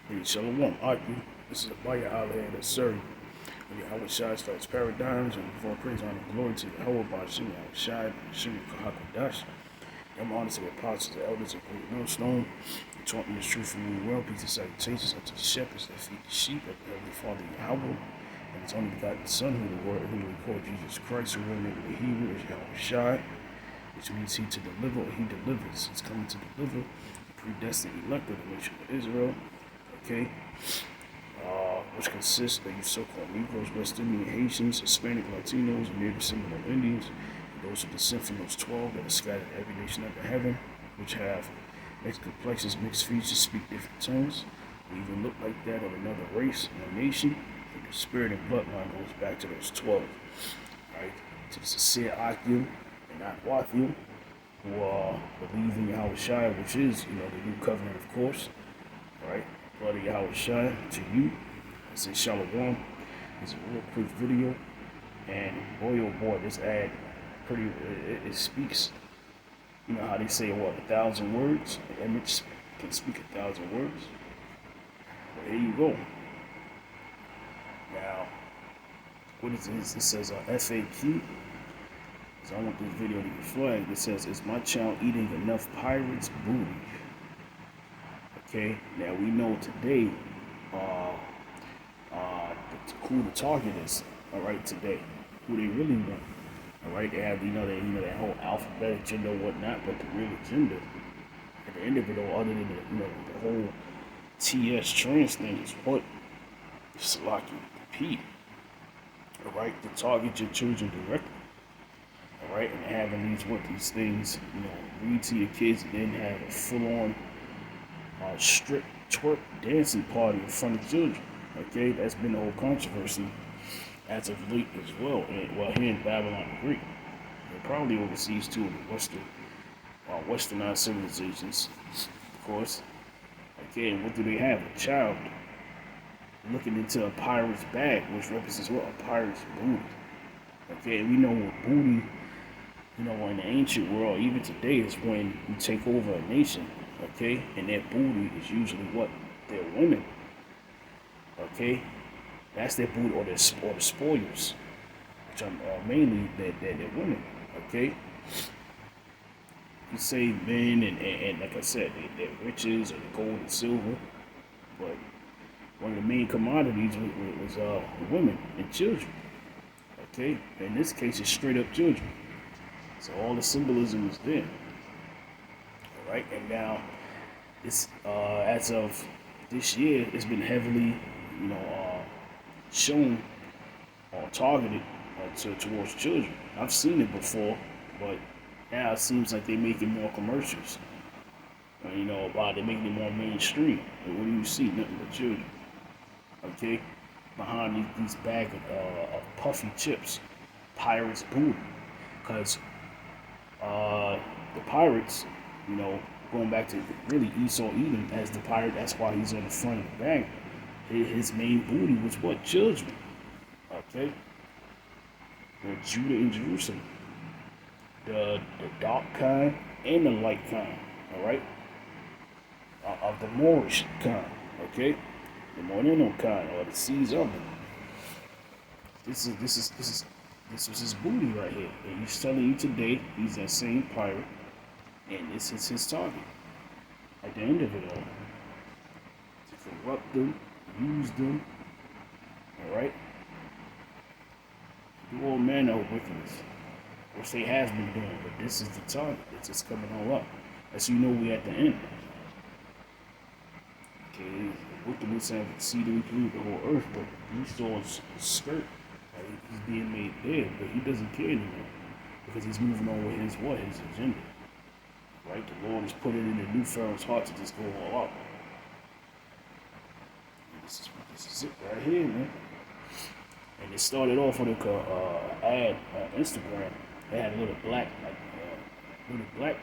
Hey, Shalom, Aki. This is a fire out here that serve. When Yahawashi starts paradigms and before praise, honor, and glory to Yahawah, BAHASHAM, Yahawashi, Shimmy, Kahakadash. I'm honest to the apostles, the elders of Greatmillstone. They taught me the truth from me well. Peace and salutations unto the shepherds that feed the sheep of the Heavenly Father Yahawah. And his only begotten Son, who the word, who we call Jesus Christ, who wrote in the Hebrew is Yahawashi, which means he to deliver or he delivers. He's coming to deliver the predestined elect of the nation of Israel. Okay, which consists of you so-called Negroes, West Indian, Haitians, Hispanic, Latinos, and Native Seminole Indians, and those who descend from those 12 that are scattered in every nation under heaven, which have mixed complexions, mixed features, speak different tongues, and even look like that of another race and a nation. And the spirit and bloodline goes back to those 12, right? To the sincere Akim and not Wathil, who believe in Yahawashi, which is, the new covenant, of course, right? Brother Yahawashi, to you, I say Shalom. It's a real quick video, and boy oh boy, this ad it speaks. You know how they say, what, 1,000 words? The image can speak 1,000 words. Well, here you go. Now, what is this? It says FAQ. So I want this video to be flagged. It says, is my child eating enough pirates' booty? Okay, now we know today who the target is. All right, today, who they really want. All right, they have that whole alphabetic gender and whatnot, but the real agenda at the end of it all, other than the whole TS trans thing, is what Salaki repeat. All right, to target your children directly. All right, and having these things, read to your kids, and then have a full-on strip twerk dancing party in front of children. Okay, that's been the whole controversy as of late as well. And, well, here in Babylon the Greek, and probably overseas too in the westernized civilizations, of course. Okay, and what do they have? A child looking into a pirate's bag, which represents what? A pirate's booty. Okay, and we know what booty, in the ancient world, even today, is when you take over a nation. Okay, and that booty is usually what? Their women. Okay, that's their booty, or the spoils, which are mainly their women. Okay, you say men and like I said, their riches or the gold and silver, but one of the main commodities was women and children. Okay, in this case, it's straight up children. So all the symbolism is there. All right, and now it's as of this year, it's been heavily, shown or targeted towards children. I've seen it before, but now it seems like they're making more commercials. They're making it more mainstream. But what do you see? Nothing but children. Okay, behind these bag of puffy chips, pirates' booty, because the pirates, going back to really Esau Edom as the pirate, that's why he's on the front of the bag. His main booty was what? Children. Okay? The Judah and Jerusalem. The dark kind and the light kind. Alright? Of the Moorish kind. Okay? The Moreno kind, or the seeds of it. This was his booty right here. And he's telling you today he's that same pirate. And this is his target. At the end of it all. To corrupt them, use them. Alright? Do all manner of wickedness. Which they have been doing, but this is the target. It's just coming all up. As you know, we at the end. Okay, wickedness have exceedingly polluted the whole earth, but Esau's skirt, he's being made dead, but he doesn't care anymore. Because he's moving on with his agenda. Right? The Lord is putting in the new Pharaoh's heart to just go all out. This is it right here, man. And it started off with a ad on Instagram. They had a little black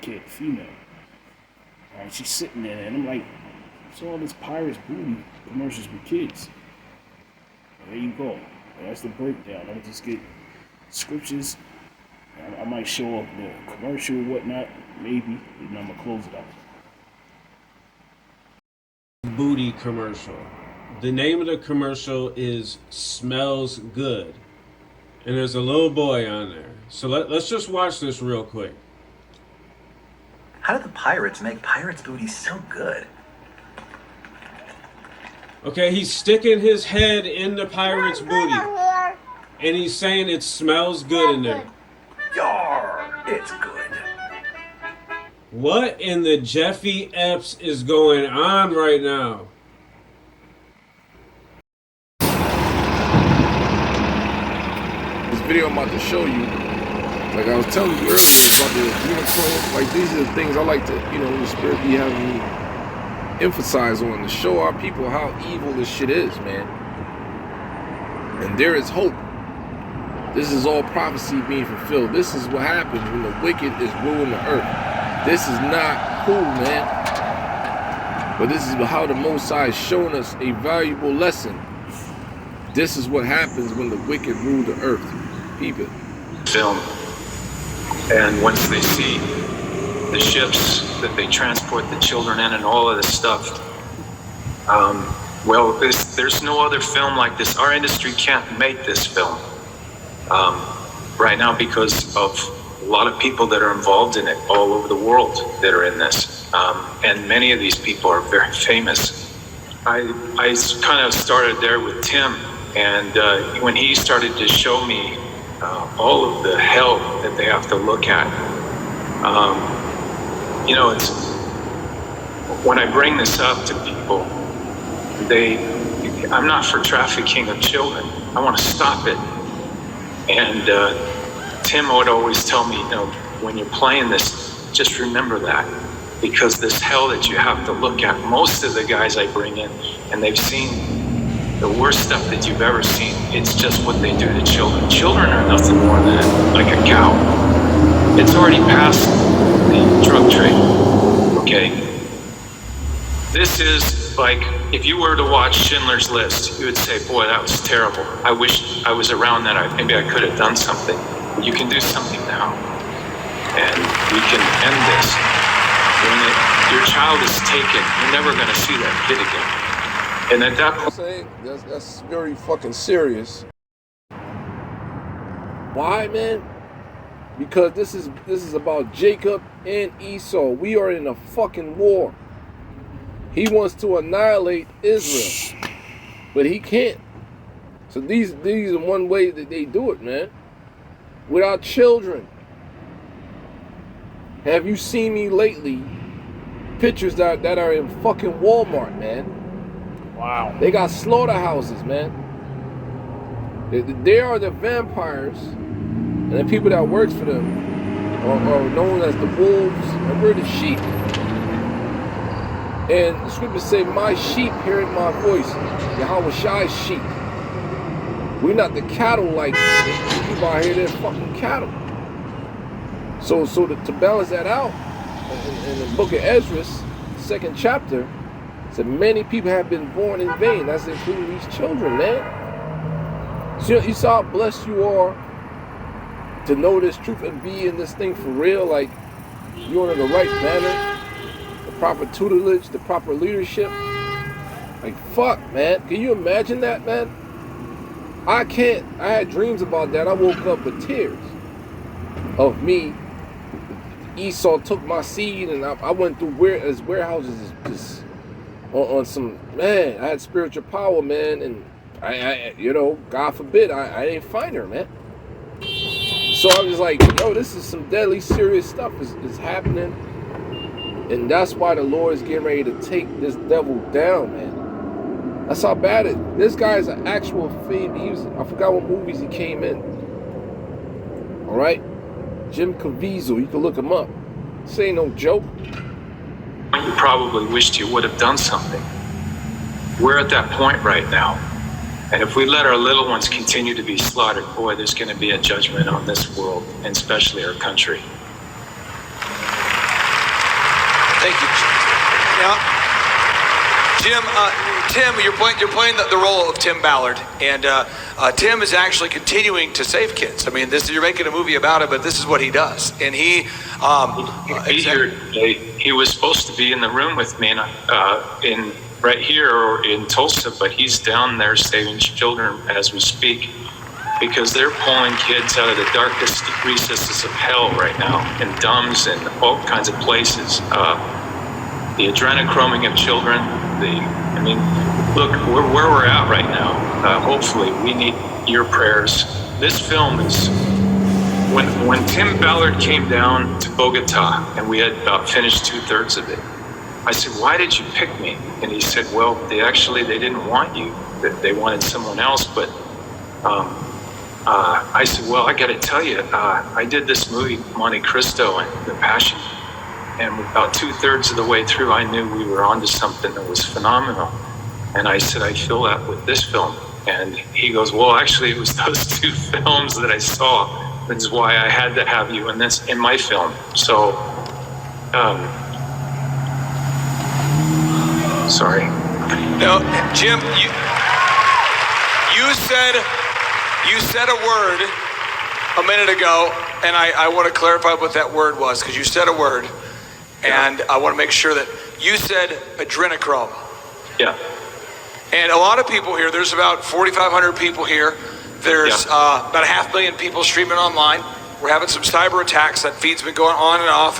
kid, female. And she's sitting there, and I'm like, it's all this pirates booty commercials with kids. And there you go. And that's the breakdown. I'll just get scriptures. I might show up the commercial or whatnot, maybe, and I'm gonna close it out. booty commercial. The name of the commercial is Smells Good. And there's a little boy on there. So let's just watch this real quick. How do the pirates make pirates' booty so good? Okay, he's sticking his head in the pirate's booty. And he's saying it smells good in there. Yar, it's good. What in the Jeffy Epps is going on right now? This video I'm about to show you, like I was telling you earlier about the unicorn, like these are the things I like to, the Spirit be having me emphasize on to show our people how evil this shit is, man. And there is hope. This is all prophecy being fulfilled. This is what happens when the wicked is ruling the earth. This is not cool, man. But this is how the Most High is showing us a valuable lesson. This is what happens when the wicked rule the earth. Peep it. Film. And once they see the ships that they transport the children in and all of this stuff, well, there's no other film like this. Our industry can't make this film right now because of a lot of people that are involved in it all over the world that are in this. And many of these people are very famous. I kind of started there with Tim, and when he started to show me all of the hell that they have to look at, it's when I bring this up to people, I'm not for trafficking of children. I want to stop it. And Tim would always tell me, when you're playing this, just remember that, because this hell that you have to look at, most of the guys I bring in, and they've seen the worst stuff that you've ever seen. It's just what they do to children. Children are nothing more than like a cow. It's already past the drug trade, okay? This is like, if you were to watch Schindler's List, you would say, boy, that was terrible. I wish I was around that. Maybe I could have done something. But you can do something now. And we can end this. When your child is taken, you're never going to see that kid again. And at that point... That's very fucking serious. Why, man? Because this is about Jacob and Esau. We are in a fucking war. He wants to annihilate Israel, but he can't. So these are one way that they do it, man. With our children. Have you seen me lately? Pictures that are in fucking Walmart, man. Wow. They got slaughterhouses, man. They are the vampires, and the people that works for them are known as the wolves, and we're the sheep. And the scriptures say, my sheep hearing my voice, Yahawashi's sheep. We're not the cattle like people out here, they're fucking cattle. So to balance that out, in the book of Esdras, 2nd chapter, said many people have been born in vain. That's including these children, man. So you saw how blessed you are to know this truth and be in this thing for real, like you're in the right manner. Proper tutelage, the proper leadership. Like, fuck, man. Can you imagine that, man? I can't. I had dreams about that. I woke up with tears of me. Esau took my seed, and I went through warehouses just on some, man, I had spiritual power, man, and I God forbid, I didn't find her, man. So I was like, yo, this is some deadly serious stuff is happening. And that's why the Lord is getting ready to take this devil down, man. That's how bad it is. This guy is an actual fiend. I forgot what movies he came in. All right? Jim Caviezel, you can look him up. This ain't no joke. You probably wished you would have done something. We're at that point right now. And if we let our little ones continue to be slaughtered, boy, there's going to be a judgment on this world, and especially our country. Thank you. Now, Tim, you're playing the role of Tim Ballard, and Tim is actually continuing to save kids. I mean, you're making a movie about it, but this is what he does, and he was supposed to be in the room with me, and right here or in Tulsa, but he's down there saving children as we speak, because they're pulling kids out of the darkest recesses of hell right now, in dumbs and all kinds of places. The adrenochroming of children, look, where we're at right now, hopefully we need your prayers. This film is, when Tim Ballard came down to Bogota and we had about finished 2/3 of it, I said, why did you pick me? And he said, well, they didn't want you. They wanted someone else, but I said, well, I gotta tell you, I did this movie, Monte Cristo and The Passion, and about 2/3 of the way through, I knew we were onto something that was phenomenal. And I said, I feel that with this film. And he goes, well, actually, it was those 2 films that I saw. That's why I had to have you in my film. So, sorry. No, Jim, you said a word a minute ago, and I want to clarify what that word was, because you said a word, and I want to make sure that you said adrenochrome. Yeah. And a lot of people here, there's about 4,500 people here. There's about 500,000 people streaming online. We're having some cyber attacks. That feed's been going on and off.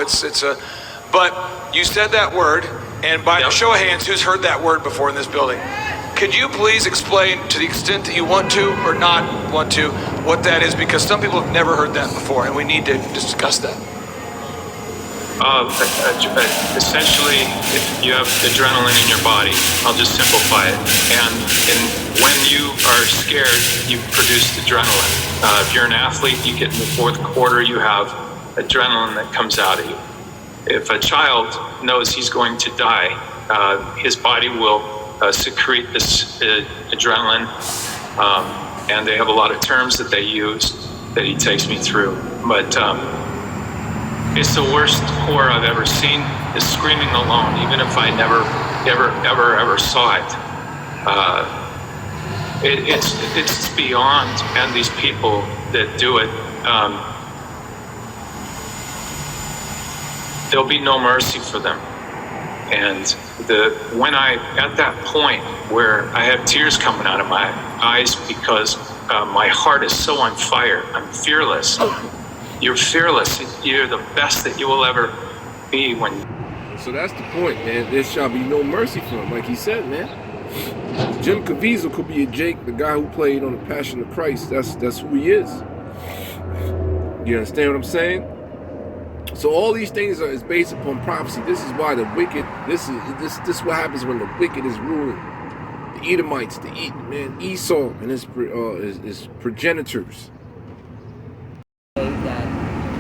But you said that word, and by a show of hands, who's heard that word before in this building? Could you please explain, to the extent that you want to or not want to, what that is? Because some people have never heard that before, and we need to discuss that. Essentially, if you have adrenaline in your body, I'll just simplify it. And when you are scared, you produce adrenaline. If you're an athlete, you get in the fourth quarter, you have adrenaline that comes out of you. If a child knows he's going to die, his body will secrete this adrenaline, and they have a lot of terms that they use that he takes me through. But it's the worst horror I've ever seen, is screaming alone, even if I never, ever saw it. It's beyond, and these people that do it, there'll be no mercy for them. And when at that point where I have tears coming out of my eyes because my heart is so on fire, I'm fearless. You're fearless. You're the best that you will ever be when. So that's the point, man. There shall be no mercy for him, like he said, man. Jim Caviezel could be a Jake, the guy who played on The Passion of Christ. That's who he is. You understand what I'm saying? So all these things is based upon prophecy. This is why the wicked. This is what happens when the wicked is ruling. The Edomites, Esau and his progenitors.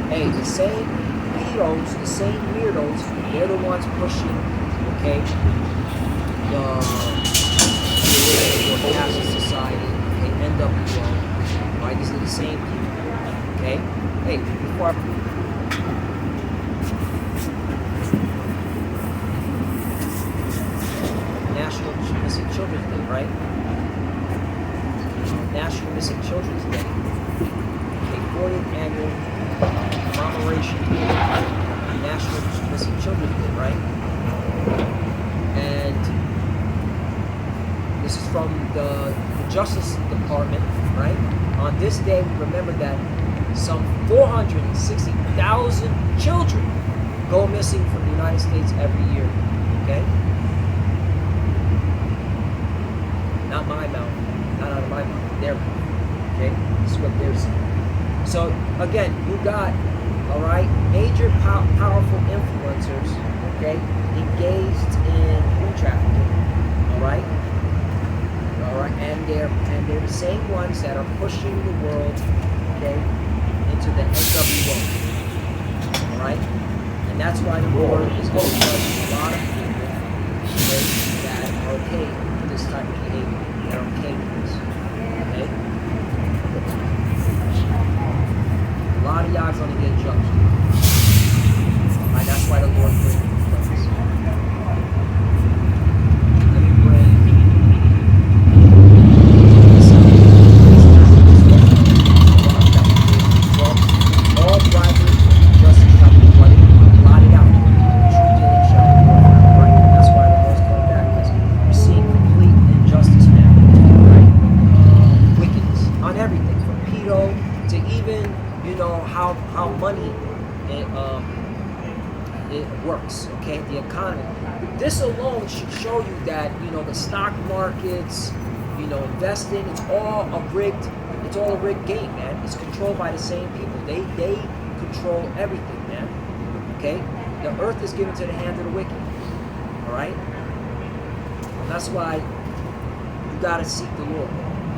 Hey, the same weirdos, they're the ones pushing, okay, the passive society, okay, NWO, right? These are the same people, okay? Hey, before National Missing Children's Day, right? National Missing Children's Day, okay, 40th annual commemoration, National Missing Children's Day, right? And this is from the Justice Department, right? On this day, we remember that some 460,000 children go missing from the United States every year, okay? Not my mouth, not out of my mouth, their mouth, okay? This is what they're saying. So again, you got, all right, major powerful influencers, okay, engaged in human trafficking, all right, and they're the same ones that are pushing the world, okay, into the NWO, all right, and that's why the war is going to cause a lot of people, okay, that are okay with this type of behavior, that are okay with this, okay. A lot of y'all gonna get judged. Right? That's why the Lord brings you place. Let me bring all bribery, justice shall be blotted out. True dealing shall be glorified. Right? That's why the Lord's coming back. Because it works, okay? The economy. This alone should show you that, you know, the stock markets, you know, investing, it's all a rigged game, man. It's controlled by the same people. They control everything, man. Okay? The earth is given to the hand of the wicked. Alright? That's why you gotta seek the Lord.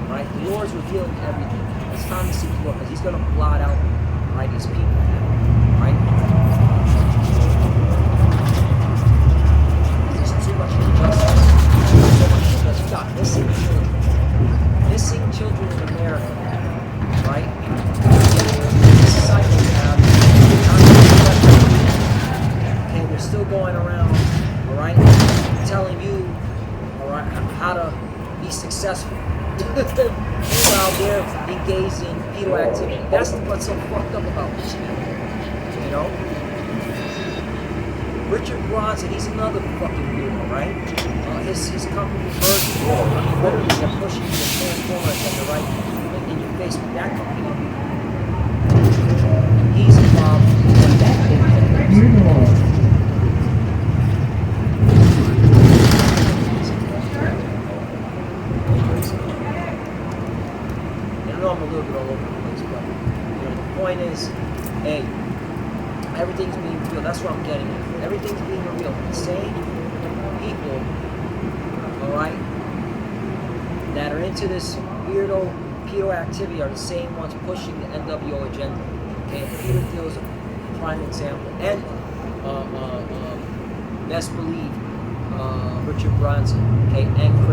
Right? The Lord's revealing everything. It's time to seek the Lord because He's gonna blot out, right, His people. Right? There's too much injustice. So much injustice. You got missing children. Missing children in America. Right? This society we have, okay, they're still going around, alright, telling you, alright, how to be successful. Meanwhile, they're engaged in pedo activity. That's what's so fucked up about this, man. You know? Richard Bronson, he's another fucking weirdo, right? His company, Virgin, literally they're pushing the Transformers and the right in your face with that company. He's involved with that thing. I know I'm a little bit all over the place, but you know, the point is, hey, everything's being revealed. That's what I'm getting at. Everything's being revealed. The same people, alright, that are into this weirdo pedo activity are the same ones pushing the NWO agenda. Okay, and Peter Thiel's a prime example. And best believe Richard Bronson, okay, and